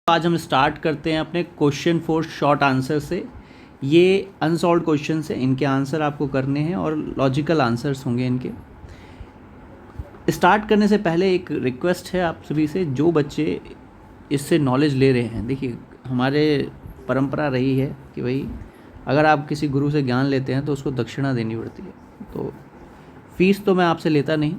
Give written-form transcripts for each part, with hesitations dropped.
आज हम स्टार्ट करते हैं अपने क्वेश्चन फॉर शॉर्ट आंसर से। ये अनसॉल्व क्वेश्चन है, इनके आंसर आपको करने हैं और लॉजिकल आंसर्स होंगे इनके। स्टार्ट करने से पहले एक रिक्वेस्ट है आप सभी से, जो बच्चे इससे नॉलेज ले रहे हैं, देखिए हमारे परंपरा रही है कि भाई अगर आप किसी गुरु से ज्ञान लेते हैं तो उसको दक्षिणा देनी पड़ती है। तो फीस तो मैं आपसे लेता नहीं।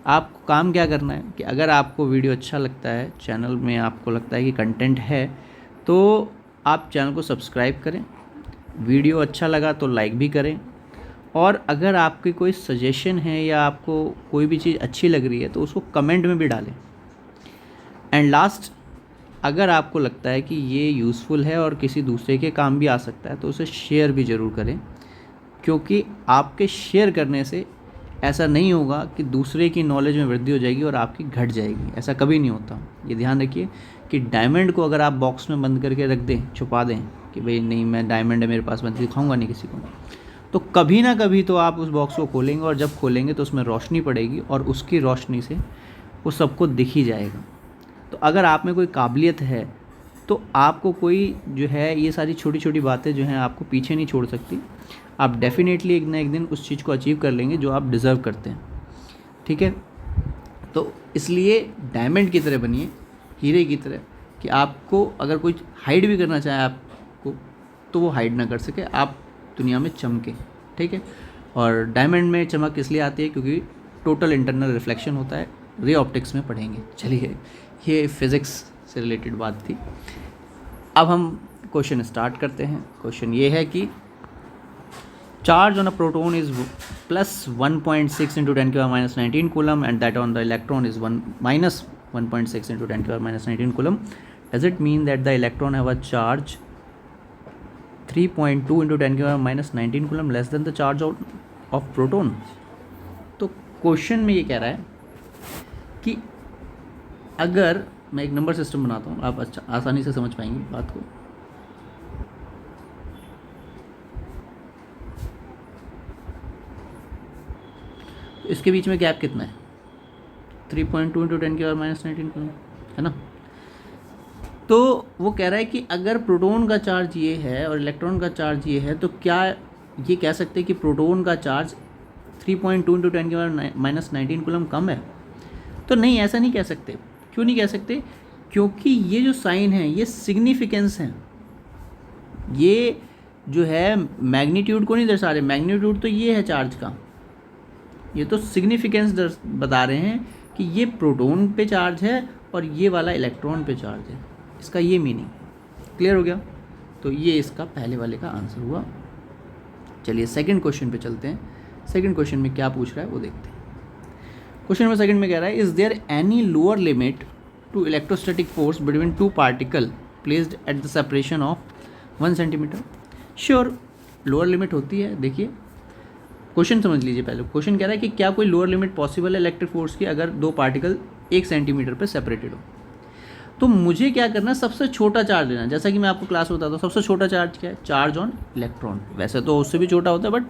आपको काम क्या करना है कि अगर आपको वीडियो अच्छा लगता है, चैनल में आपको लगता है कि कंटेंट है, तो आप चैनल को सब्सक्राइब करें, वीडियो अच्छा लगा तो लाइक भी करें, और अगर आपकी कोई सजेशन है या आपको कोई भी चीज़ अच्छी लग रही है तो उसको कमेंट में भी डालें। एंड लास्ट, अगर आपको लगता है कि ये यूज़फुल है और किसी दूसरे के काम भी आ सकता है तो उसे शेयर भी ज़रूर करें, क्योंकि आपके शेयर करने से ऐसा नहीं होगा कि दूसरे की नॉलेज में वृद्धि हो जाएगी और आपकी घट जाएगी। ऐसा कभी नहीं होता। ये ध्यान रखिए कि डायमंड को अगर आप बॉक्स में बंद करके रख दें, छुपा दें कि भाई नहीं मैं डायमंड है मेरे पास, मैं दिखाऊंगा नहीं किसी को, तो कभी ना कभी तो आप उस बॉक्स को खोलेंगे, और जब खोलेंगे तो उसमें रोशनी पड़ेगी और उसकी रोशनी से वो सबको दिख ही जाएगा। तो अगर आप में कोई काबिलियत है तो आपको कोई जो है ये सारी छोटी छोटी बातें जो हैं आपको पीछे नहीं छोड़ सकती। आप डेफिनेटली एक ना एक दिन उस चीज़ को अचीव कर लेंगे जो आप डिज़र्व करते हैं। ठीक है, तो इसलिए डायमंड की तरह बनिए, हीरे की तरह, कि आपको अगर कोई हाइड भी करना चाहे आपको तो वो हाइड ना कर सके, आप दुनिया में चमके। ठीक है, और डायमंड में चमक इसलिए आती है क्योंकि टोटल इंटरनल रिफ्लेक्शन होता है। रे ऑप्टिक्स में पढ़ेंगे। चलिए, ये फिज़िक्स से रिलेटेड बात थी। अब हम क्वेश्चन स्टार्ट करते हैं। क्वेश्चन ये है कि charge on a proton is plus 1.6 into 10⁻⁻19 coulomb and that on the electron is minus 1.6 into 10⁻⁻19 coulomb. Does it mean that the electron have a charge 3.2 into 10⁻⁻19 coulomb less than the charge of proton? तो question में ये कह रहा है कि अगर मैं एक नंबर सिस्टम बनाता हूँ, आप अच्छा आसानी से समझ पाएंगे बात को। इसके बीच में गैप कितना है? 3.2 इंटू 10⁻⁻19 है ना। तो वो कह रहा है कि अगर प्रोटॉन का चार्ज ये है और इलेक्ट्रॉन का चार्ज ये है, तो क्या ये कह सकते हैं कि प्रोटॉन का चार्ज 3.2 इंटू 10⁻⁻19 कूलम कम है? तो नहीं, ऐसा नहीं कह सकते। क्यों नहीं कह सकते? क्योंकि ये जो साइन है ये सिग्निफिकेंस है, ये जो है मैग्नीट्यूड को नहीं दर्शा रहे। मैग्नीट्यूड तो ये है चार्ज का, ये तो सिग्निफिकेंस बता रहे हैं कि ये प्रोटॉन पे चार्ज है और ये वाला इलेक्ट्रॉन पे चार्ज है। इसका ये मीनिंग क्लियर हो गया। तो ये इसका पहले वाले का आंसर हुआ। चलिए सेकंड क्वेश्चन पे चलते हैं। सेकंड क्वेश्चन में क्या पूछ रहा है वो देखते हैं। क्वेश्चन नंबर सेकंड में कह रहा है, is there any lower limit to electrostatic force between two particle placed at the separation of 1 centimetre? Sure, lower limit होती है। देखिए क्वेश्चन समझ लीजिए पहले। क्वेश्चन कह रहा है कि क्या कोई लोअर लिमिट पॉसिबल है इलेक्ट्रिक फोर्स की अगर दो पार्टिकल 1 सेंटीमीटर पे सेपरेटेड हो? तो मुझे क्या करना है, सबसे छोटा चार्ज लेना। जैसा कि मैं आपको क्लास में बताता हूँ, सबसे छोटा चार्ज क्या है? Charge on electron. वैसे तो उससे भी छोटा होता है, बट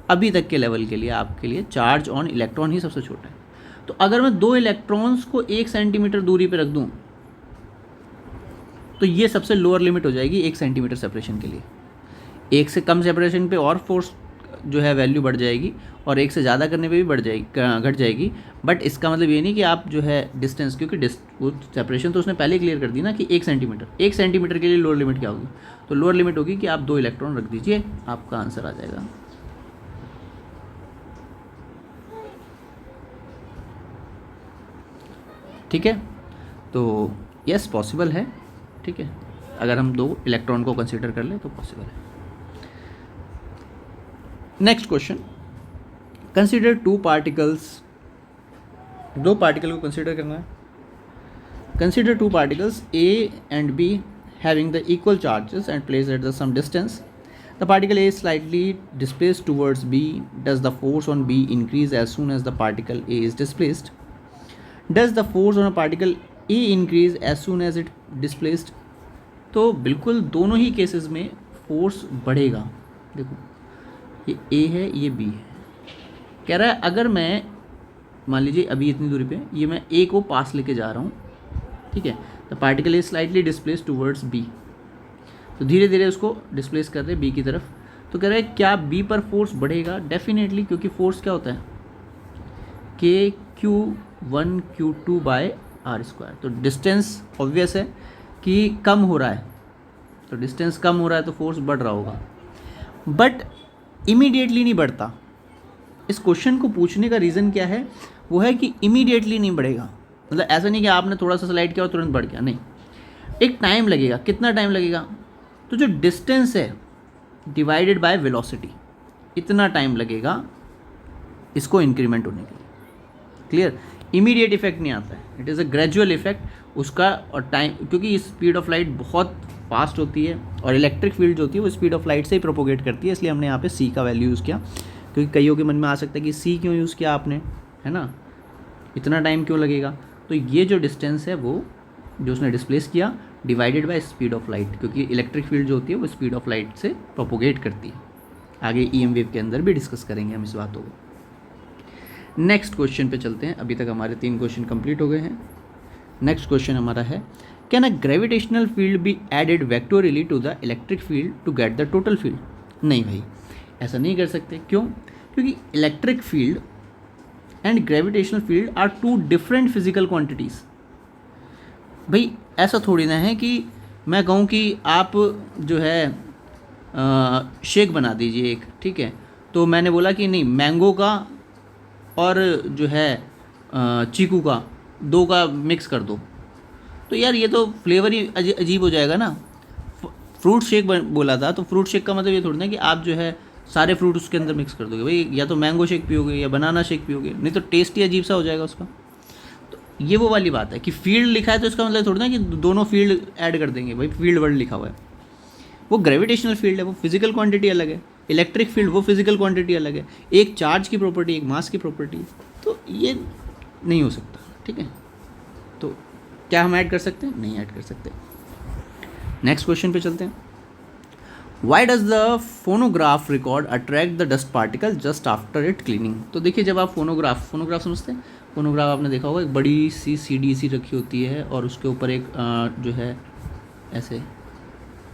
अभी तक के लेवल के लिए आपके लिए चार्ज ऑन इलेक्ट्रॉन ही सबसे छोटा है। तो अगर मैं दो इलेक्ट्रॉन्स को 1 सेंटीमीटर दूरी पे रख दूं तो ये सबसे लोअर लिमिट हो जाएगी 1 सेंटीमीटर सेपरेशन के लिए। 1 से कम सेपरेशन पे और फोर्स जो है वैल्यू बढ़ जाएगी, और 1 से ज़्यादा करने पे भी बढ़ जाएगी, घट जाएगी। बट इसका मतलब ये नहीं कि आप जो है डिस्टेंस, क्योंकि वो सेपरेशन तो उसने पहले क्लियर कर दी ना कि 1 सेंटीमीटर। 1 सेंटीमीटर के लिए लोअर लिमिट क्या होगी? तो लोअर लिमिट होगी कि आप 2 इलेक्ट्रॉन रख दीजिए, आपका आंसर आ जाएगा। ठीक है, तो यस पॉसिबल है। ठीक है, अगर हम 2 इलेक्ट्रॉन को कंसीडर कर लें तो पॉसिबल है। Next question, consider 2 particles. 2 particle को कंसीडर करना है। Consider 2 particles A and B having the equal charges and placed at some distance. The particle A is slightly displaced towards B. Does the force on B increase as soon as the particle A is displaced? Does the force on a particle A increase as soon as it displaced? तो बिल्कुल दोनों ही cases में force बढ़ेगा। देखो ये A है, ये B है। कह रहा है अगर मैं मान लीजिए अभी इतनी दूरी पे ये मैं A को पास लेके जा रहा हूँ, ठीक है, the particle is slightly displace towards B, तो धीरे धीरे उसको डिस्प्लेस कर रहे हैं बी की तरफ। तो कह रहे हैं क्या बी पर फोर्स बढ़ेगा? डेफिनेटली, क्योंकि फोर्स क्या होता है के Q1 Q2 by R square. तो डिस्टेंस ऑब्वियस है कि कम हो रहा है, तो डिस्टेंस कम हो रहा है तो फोर्स बढ़ रहा होगा, बट इमीडिएटली नहीं बढ़ता। इस क्वेश्चन को पूछने का रीज़न क्या है? वो है कि इमीडिएटली नहीं बढ़ेगा, मतलब ऐसा नहीं कि आपने थोड़ा सा स्लाइड किया और तुरंत बढ़ गया, नहीं, एक टाइम लगेगा। कितना टाइम लगेगा? तो जो डिस्टेंस है डिवाइडेड बाय वेलोसिटी, इतना टाइम लगेगा इसको इंक्रीमेंट होने के लिए। क्लियर? इमीडिएट इफेक्ट नहीं आता है, it is a gradual effect उसका, और टाइम, क्योंकि स्पीड ऑफ लाइट बहुत फास्ट होती है और इलेक्ट्रिक फील्ड जो होती है वो स्पीड ऑफ लाइट से ही प्रोपोगेट करती है, इसलिए हमने यहाँ पे सी का वैल्यू यूज़ किया। क्योंकि कईयों के मन में आ सकता है कि सी क्यों यूज़ किया आपने, है ना, इतना टाइम क्यों लगेगा? तो ये जो डिस्टेंस है वो जो उसने डिस्प्लेस किया divided by speed of light, क्योंकि इलेक्ट्रिक फील्ड जो होती है वो स्पीड ऑफ लाइट से प्रोपोगेट करती है। आगे EM वेव के अंदर भी डिस्कस करेंगे हम इस बातों को। नेक्स्ट क्वेश्चन पे चलते हैं। अभी तक हमारे 3 क्वेश्चन कंप्लीट हो गए हैं। नेक्स्ट क्वेश्चन हमारा है, can a gravitational field be added vectorially to the electric field to get the total field? नहीं भाई, ऐसा नहीं कर सकते। क्यों? क्योंकि electric field and gravitational field are 2 different physical quantities. भाई ऐसा थोड़ी ना है कि मैं कहूँ कि आप जो है शेक बना दीजिए एक, ठीक है, तो मैंने बोला कि नहीं, मैंगो का और जो है चीकू का, 2 का मिक्स कर दो, तो यार ये तो फ्लेवर ही अजीब हो जाएगा ना। फ्रूट शेक बोला था, तो फ्रूट शेक का मतलब ये थोड़ी ना कि आप जो है सारे फ्रूट उसके अंदर मिक्स कर दोगे। भाई या तो मैंगो शेक पियोगे या बनाना शेक पियोगे, नहीं तो टेस्ट ही अजीब सा हो जाएगा उसका। तो ये वो वाली बात है कि फील्ड लिखा है तो इसका मतलब थोड़ी ना कि दोनों फील्ड ऐड कर देंगे। भाई फील्ड वर्ड लिखा हुआ है, वो ग्रेविटेशनल फील्ड है, वो फिजिकल क्वांटिटी अलग है। इलेक्ट्रिक फील्ड वो फिजिकल क्वांटिटी अलग है, एक चार्ज की प्रॉपर्टी, एक मास की प्रॉपर्टी, तो ये नहीं हो सकता। ठीक है, तो क्या हम ऐड कर सकते हैं? नहीं ऐड कर सकते। नेक्स्ट क्वेश्चन पे चलते हैं। Why does the phonograph record attract the dust particle just after it cleaning? तो देखिए, जब आप फोनोग्राफ समझते हैं, फोनोग्राफ आपने देखा होगा, एक बड़ी सी CD सी रखी होती है और उसके ऊपर एक जो है ऐसे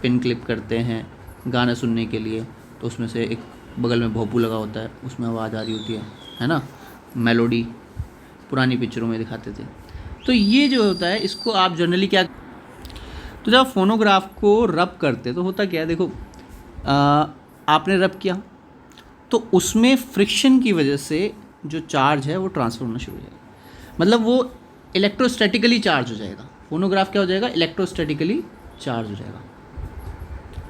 पिन क्लिप करते हैं गाना सुनने के लिए, तो उसमें से एक बगल में भोंपू लगा होता है, उसमें आवाज़ आ रही होती है ना, मेलोडी, पुरानी पिक्चरों में दिखाते थे। तो ये जो होता है इसको आप जनरली क्या, तो जब फोनोग्राफ को रब करते तो होता क्या है, देखो आपने रब किया तो उसमें फ्रिक्शन की वजह से जो चार्ज है वो ट्रांसफर होना शुरू हो जाएगा, मतलब वो इलेक्ट्रोस्टैटिकली चार्ज हो जाएगा। फोनोग्राफ क्या हो जाएगा? इलेक्ट्रोस्टैटिकली चार्ज हो जाएगा,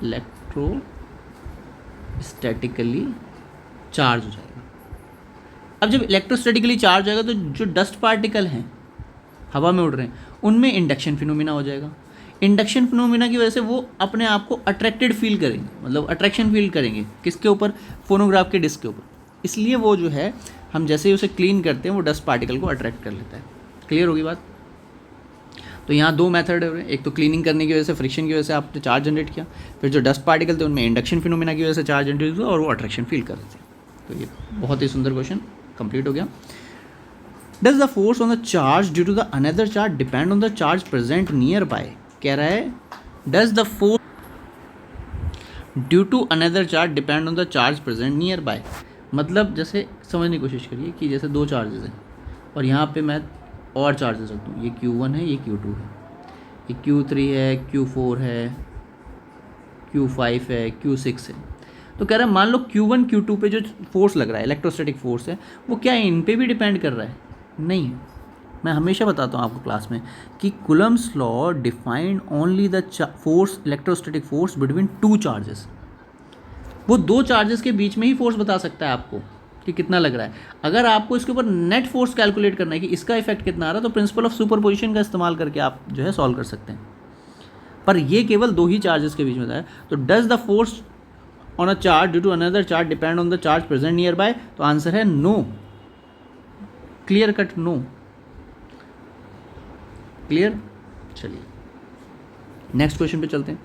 इलेक्ट्रोस्टैटिकली चार्ज हो जाएगा। अब जब इलेक्ट्रोस्टैटिकली चार्ज हो जाएगा तो जो डस्ट पार्टिकल हैं हवा में उड़ रहे हैं उनमें इंडक्शन फिनोमिना हो जाएगा। इंडक्शन फिनोमिना की वजह से वो अपने आप को अट्रैक्टेड फील करेंगे, मतलब अट्रैक्शन फील करेंगे किसके ऊपर? फोनोग्राफ के डिस्क के ऊपर। इसलिए वो जो है हम जैसे ही उसे क्लीन करते हैं वो डस्ट पार्टिकल को अट्रैक्ट कर लेता है। क्लियर होगी बात? तो यहाँ 2 मेथड है, एक तो क्लीनिंग करने की वजह से, फ्रिक्शन की वजह से आपने चार्ज जनरेट किया, फिर जो डस्ट पार्टिकल थे उनमें इंडक्शन फिनोमिना की वजह से चार्ज जनरेट हुआ और वो अट्रैक्शन फील कर रहे थे। तो ये बहुत ही सुंदर क्वेश्चन कंप्लीट हो गया। Does the force on the charge due to the another charge depend on the charge present nearby? कह रहा है does the force due to another charge depend on the charge present nearby, मतलब जैसे समझने की कोशिश करिए कि जैसे 2 चार्जेस हैं और यहाँ पे मैं और चार्जेस रख दूँ, ये Q1 है, ये Q2 है, ये Q3 है, Q4 है, Q5 है, Q6 है। तो कह रहा है मान लो Q1 Q2 पे जो फोर्स लग रहा है, इलेक्ट्रोस्टैटिक फोर्स है, वो क्या इन पे भी डिपेंड कर रहा है? नहीं। मैं हमेशा बताता हूँ आपको क्लास में कि Coulomb's law defined only the force, electrostatic force between 2 charges. वो 2 चार्जेस के बीच में ही फोर्स बता सकता है आपको कि कितना लग रहा है। अगर आपको इसके ऊपर नेट फोर्स कैलकुलेट करना है कि इसका इफेक्ट कितना आ रहा है, तो प्रिंसिपल ऑफ सुपरपोजिशन का इस्तेमाल करके आप जो है सॉल्व कर सकते हैं। पर ये केवल 2 ही चार्जेस के बीच में था। तो does the force on a charge due to another charge depend on the charge present nearby? तो आंसर है no, clear cut no. Clear? चलिए नेक्स्ट क्वेश्चन पे चलते हैं।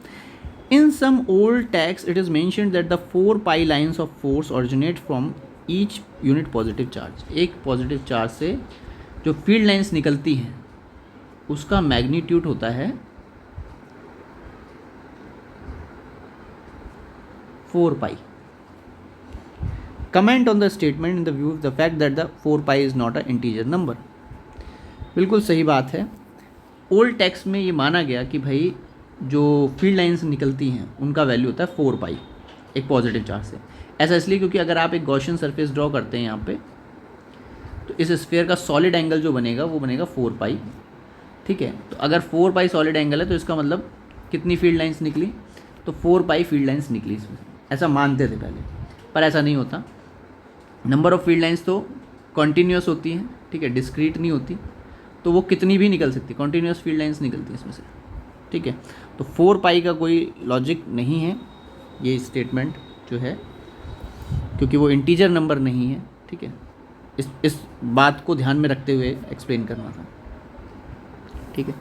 In some old text it is mentioned that the 4 pi lines of force originate from each unit positive charge. एक positive charge से जो field lines निकलती हैं उसका मैग्नीट्यूड होता है 4 pi. Comment on the statement in the view of the fact that the 4 pi is not a integer number. बिल्कुल सही बात है। ओल्ड टेक्स्ट में ये माना गया कि भाई जो फील्ड लाइंस निकलती हैं उनका वैल्यू होता है 4 पाई एक पॉजिटिव चार्ज से। ऐसा इसलिए क्योंकि अगर आप एक गॉसियन सरफेस ड्रॉ करते हैं यहाँ पे, तो इस स्फीयर का सॉलिड एंगल जो बनेगा वो बनेगा 4 पाई। ठीक है, तो अगर 4 पाई सॉलिड एंगल है तो इसका मतलब कितनी फील्ड लाइंस निकली, तो 4 पाई फील्ड लाइंस निकली इसमें। ऐसा मानते थे पहले, पर ऐसा नहीं होता। नंबर ऑफ़ फील्ड लाइंस तो कॉन्टीन्यूस होती हैं, ठीक है, डिस्क्रीट नहीं होती, तो वो कितनी भी निकल सकती, कॉन्टीन्यूस फील्ड लाइंस निकलती हैं इसमें से। ठीक है, तो 4 पाई का कोई लॉजिक नहीं है ये स्टेटमेंट जो है, क्योंकि वो इंटीजर नंबर नहीं है। ठीक है, इस बात को ध्यान में रखते हुए एक्सप्लेन करना था। ठीक है,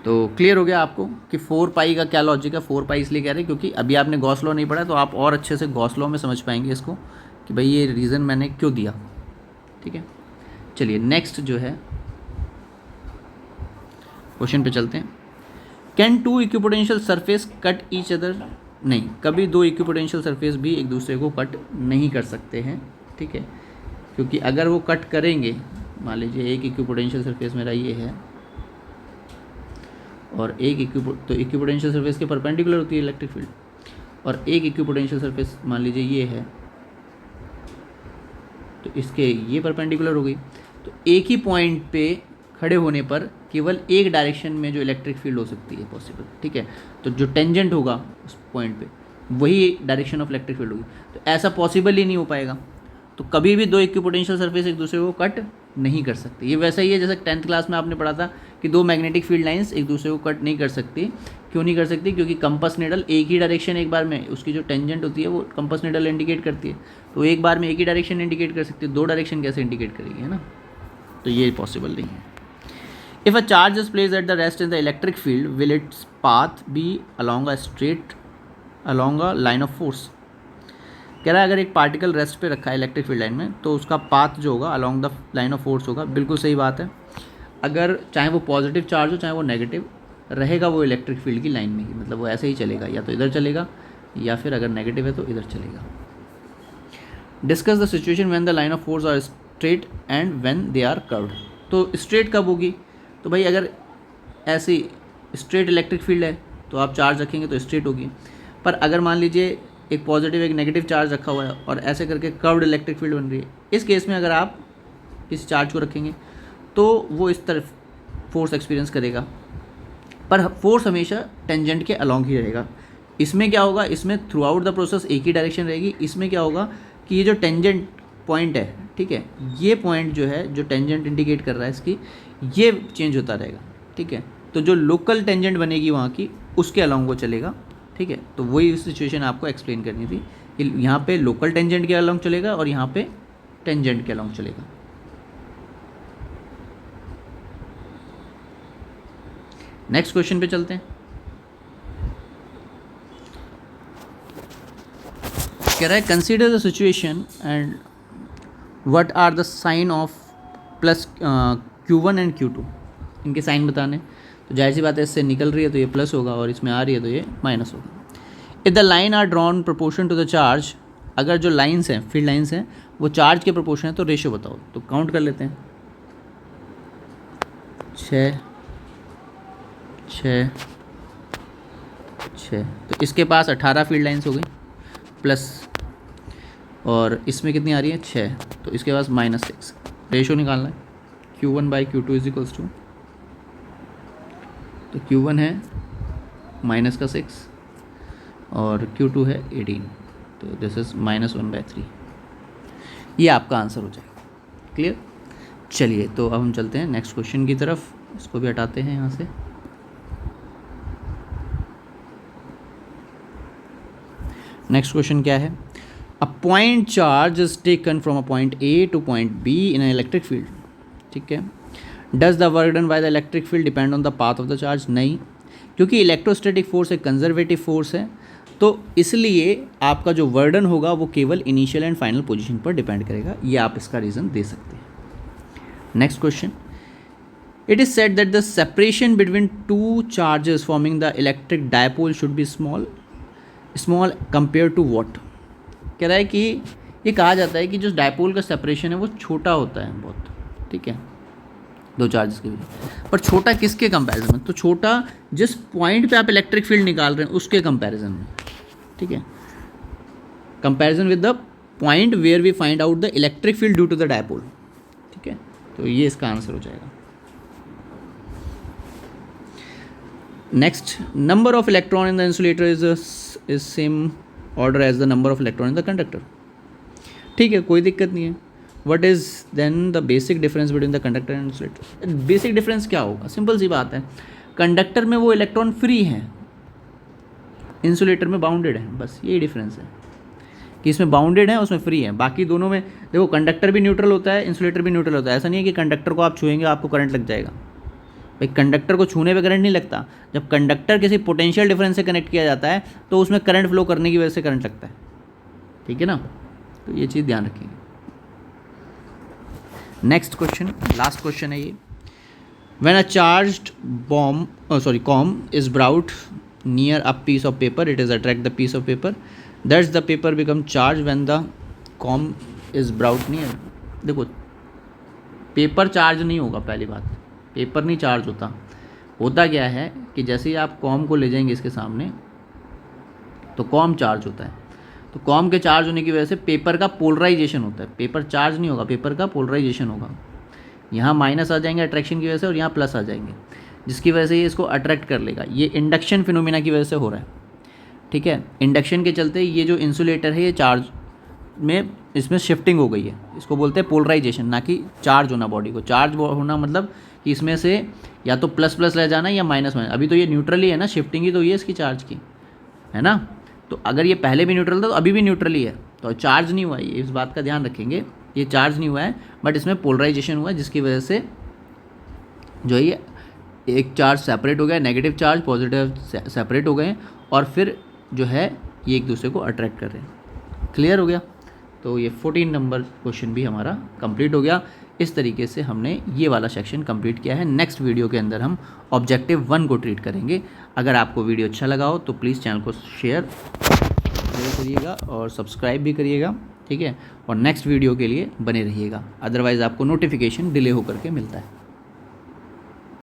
तो क्लियर हो गया आपको कि 4 पाई का क्या लॉजिक है। 4 पाई इसलिए कह रहे हैं क्योंकि अभी आपने गॉस लॉ नहीं पढ़ा, तो आप और अच्छे से गॉस लॉ में समझ पाएंगे इसको कि भाई ये रीज़न मैंने क्यों दिया। ठीक है, चलिए नेक्स्ट जो है क्वेश्चन पे चलते हैं। Can 2 equipotential surface cut each other? नहीं, कभी 2 इक्विपोटेंशियल सरफेस भी एक दूसरे को कट नहीं कर सकते हैं। ठीक है, क्योंकि अगर वो कट करेंगे, मान लीजिए एक इक्विपोटेंशियल सरफेस मेरा ये है और एक इक्विपोटेंशियल सरफेस के परपेंडिकुलर होती है इलेक्ट्रिक फील्ड, और एक इक्विपोटेंशियल सरफेस मान लीजिए ये है, तो इसके ये परपेंडिकुलर हो गई, तो एक ही पॉइंट पे खड़े होने पर केवल एक डायरेक्शन में जो इलेक्ट्रिक फील्ड हो सकती है पॉसिबल। ठीक है, तो जो टेंजेंट होगा उस पॉइंट पे वही डायरेक्शन ऑफ इलेक्ट्रिक फील्ड होगी, तो ऐसा पॉसिबल ही नहीं हो पाएगा। तो कभी भी 2 इक्विपोटेंशियल सरफेस एक दूसरे को कट नहीं कर सकते। ये वैसा ही है जैसे 10th क्लास में आपने पढ़ा था कि 2 मैग्नेटिक फील्ड लाइंस एक दूसरे को कट नहीं कर सकती। क्यों नहीं कर सकती? क्योंकि कंपास निडल एक ही डायरेक्शन एक बार में, उसकी जो टेंजेंट होती है वो कंपास निडल इंडिकेट करती है, तो एक बार में एक ही डायरेक्शन इंडिकेट कर सकती है, 2 डायरेक्शन कैसे इंडिकेट करेगी, है ना? तो ये पॉसिबल नहीं है। If a charge is placed at the rest in the electric field, will its path be along a line of force? कह रहा है अगर एक पार्टिकल रेस्ट पे रखा है इलेक्ट्रिक फील्ड लाइन में, तो उसका पाथ जो होगा along the line of force होगा। बिल्कुल सही बात है। अगर चाहे वो पॉजिटिव चार्ज हो चाहे वो नेगेटिव, रहेगा वो इलेक्ट्रिक फील्ड की लाइन में ही, मतलब वो ऐसे ही चलेगा, या तो इधर चलेगा या फिर अगर नेगेटिव है तो इधर चलेगा। Discuss the situation when the line of force are straight and when they are curved. तो स्ट्रेट कब होगी? तो भाई अगर ऐसी स्ट्रेट इलेक्ट्रिक फील्ड है तो आप चार्ज रखेंगे तो स्ट्रेट होगी, पर अगर मान लीजिए एक पॉजिटिव एक नेगेटिव चार्ज रखा हुआ है और ऐसे करके कर्व्ड इलेक्ट्रिक फील्ड बन रही है, इस केस में अगर आप इस चार्ज को रखेंगे तो वो इस तरफ फोर्स एक्सपीरियंस करेगा, पर फोर्स हमेशा टेंजेंट के अलॉन्ग ही रहेगा। इसमें क्या होगा, इसमें थ्रू आउट द प्रोसेस एक ही डायरेक्शन रहेगी। इसमें क्या होगा कि ये जो टेंजेंट पॉइंट है, ठीक है, ये पॉइंट जो है जो टेंजेंट इंडिकेट कर रहा है इसकी, ये चेंज होता रहेगा। ठीक है, तो जो लोकल टेंजेंट बनेगी वहाँ की, उसके अलॉन्ग वो चलेगा। ठीक है, तो वही सिचुएशन आपको एक्सप्लेन करनी थी कि यहाँ पे लोकल टेंजेंट के अलॉन्ग चलेगा और यहाँ पे टेंजेंट के अलॉन्ग चलेगा। नेक्स्ट क्वेश्चन पे चलते हैं। कह रहा है consider the situation and what are the sign of plus Q1 and Q2। इनके साइन बताने, तो जाहिर सी बात है इससे निकल रही है तो ये प्लस होगा और इसमें आ रही है तो ये माइनस होगा। If the line are drawn proportion to the charge, अगर जो लाइंस हैं फील्ड लाइंस हैं वो चार्ज के प्रोपोर्शन है तो रेशियो बताओ। तो काउंट कर लेते हैं, 6 6 6, तो इसके पास 18 फील्ड लाइंस हो गई प्लस, और इसमें कितनी आ रही है 6, तो इसके पास -6। रेशियो निकालना है Q1/Q2 इज इक्वल्स टू, तो Q1 है -6 और Q2 है 18, तो दिस इज -1/3। ये आपका आंसर हो जाएगा। क्लियर? चलिए तो अब हम चलते हैं नेक्स्ट क्वेश्चन की तरफ। इसको भी हटाते हैं यहाँ से। नेक्स्ट क्वेश्चन क्या है? A point charge is taken from a point A two point B in an electric field. ठीक है, does the work done by the electric field depend on the path of the charge? नहीं, क्योंकि electrostatic force एक conservative force है, तो इसलिए आपका जो वर्डन होगा वो केवल इनिशियल एंड फाइनल पोजीशन पर डिपेंड करेगा। ये आप इसका रीज़न दे सकते हैं। Next question, It is said that the separation between two charges forming the electric dipole should be small compared to what? कह रहा है कि ये कहा जाता है कि जो डायपोल का सेपरेशन है वो छोटा होता है बहुत, ठीक है, दो चार्जेस के बीच, पर छोटा किसके कंपैरिजन में? तो छोटा जिस पॉइंट पे आप इलेक्ट्रिक फील्ड निकाल रहे हैं उसके कंपैरिजन में, ठीक है, comparison with the point where we find out the electric field due to the dipole, ठीक है, तो ये इसका आंसर हो जाएगा। Next, number of electron in the insulator is same order as the number of electron in the conductor, ठीक है, कोई दिक्कत नहीं है। What is then the basic difference between the conductor and insulator? Basic difference क्या होगा? Simple सी बात है, कंडक्टर में वो इलेक्ट्रॉन फ्री हैं, इंसुलेटर में बाउंडेड है, बस यही डिफरेंस है कि इसमें बाउंडेड है उसमें फ्री है। बाकी दोनों में देखो, कंडक्टर भी न्यूट्रल होता है, इंसुलेटर भी न्यूट्रल होता है। ऐसा नहीं है कि कंडक्टर को आप छुएंगे आपको करंट लग जाएगा, भाई कंडक्टर को छूने पे करंट नहीं लगता। जब कंडक्टर किसी पोटेंशियल डिफरेंस से कनेक्ट किया जाता है तो उसमें करंट फ्लो करने की वजह से करंट लगता है, ठीक है ना, तो ये चीज़ ध्यान रखिएगा। नेक्स्ट क्वेश्चन, लास्ट क्वेश्चन है ये। When a charged comb is brought near a piece of paper, it is attract the piece of paper, that's the paper become charge when the comb is brought near. देखो, paper charge नहीं होगा, पहली बात, paper नहीं charge होता। होता क्या है कि जैसे ही आप कॉम को ले जाएंगे इसके सामने तो कॉम चार्ज होता है, तो कॉम के चार्ज होने की वजह से पेपर का पोलराइजेशन होता है। पेपर चार्ज नहीं होगा, पेपर का पोलराइजेशन होगा। यहाँ माइनस आ जाएंगे अट्रैक्शन की वजह से और यहाँ प्लस आ जाएंगे, जिसकी वजह से ये इसको अट्रैक्ट कर लेगा। ये इंडक्शन फिनोमिना की वजह से हो रहा है, ठीक है। इंडक्शन के चलते ये जो इंसुलेटर है ये चार्ज में, इसमें शिफ्टिंग हो गई है, इसको बोलते हैं पोलराइजेशन, ना कि चार्ज होना। बॉडी को चार्ज होना मतलब कि इसमें से या तो प्लस प्लस रह जाना या माइनस माइनस। अभी तो ये न्यूट्रल ही है ना, शिफ्टिंग ही तो ये इसकी चार्ज की है ना। तो अगर ये पहले भी न्यूट्रल था तो अभी भी न्यूट्रल ही है, तो चार्ज नहीं हुआ है, ये इस बात का ध्यान रखेंगे, ये चार्ज नहीं हुआ है, बट इसमें पोलराइजेशन हुआ है, जिसकी वजह से जो है ये एक चार्ज सेपरेट हो गया, नेगेटिव चार्ज पॉजिटिव सेपरेट हो गए, और फिर जो है ये एक दूसरे को अट्रैक्ट कर रहे हैं। क्लियर हो गया? तो ये 14 नंबर क्वेश्चन भी हमारा कंप्लीट हो गया। इस तरीके से हमने ये वाला सेक्शन कंप्लीट किया है। नेक्स्ट वीडियो के अंदर हम ऑब्जेक्टिव 1 को ट्रीट करेंगे। अगर आपको वीडियो अच्छा लगा हो तो प्लीज़ चैनल को शेयर करिएगा और सब्सक्राइब भी करिएगा, ठीक है, और नेक्स्ट वीडियो के लिए बने रहिएगा, अदरवाइज़ आपको नोटिफिकेशन डिले होकर के मिलता है।